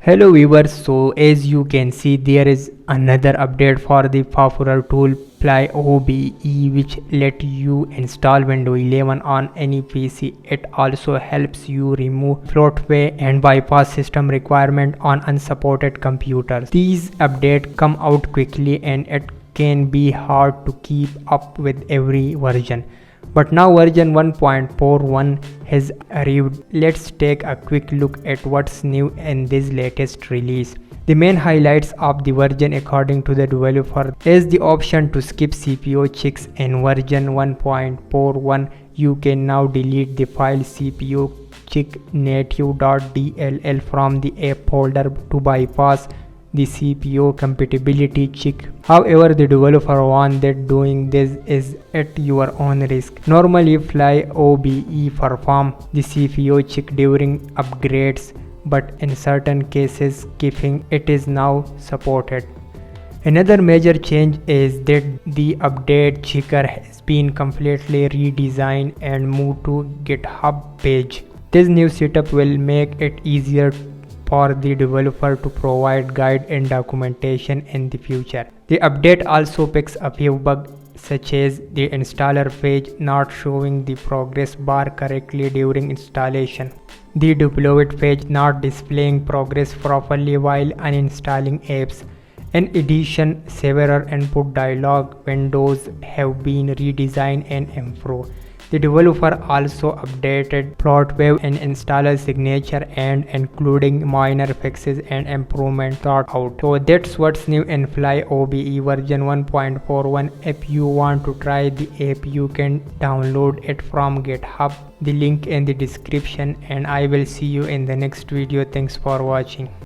Hello viewers, so as you can see there is another update for the popular tool FlyOOBE which let you install Windows 11 on any PC. It also helps you remove bloatware and bypass system requirement on unsupported computers. These updates come out quickly and it can be hard to keep up with every version. But now version 1.41 has arrived. Let's take a quick look at what's new in this latest release. The main highlights of the version according to the developer is the option to skip CPU checks. In version 1.41 you can now delete the file CPU check native.dll from the app folder to bypass the CPU compatibility check. However, the developer warns that doing this is at your own risk. Normally, FlyOOBE performs the CPU check during upgrades, but in certain cases, skipping it is now supported. Another major change is that the update checker has been completely redesigned and moved to GitHub page. This new setup will make it easier for the developer to provide guide and documentation in the future. The update also picks up a few bugs such as the installer page not showing the progress bar correctly during installation, the deployed page not displaying progress properly while uninstalling apps. In addition, several input dialog windows have been redesigned and improved. The developer also updated bloatware and installer signature and including minor fixes and improvements throughout. So that's what's new in FlyOOBE version 1.41. If you want to try the app, you can download it from GitHub. The link in the description, and I will see you in the next video. Thanks for watching.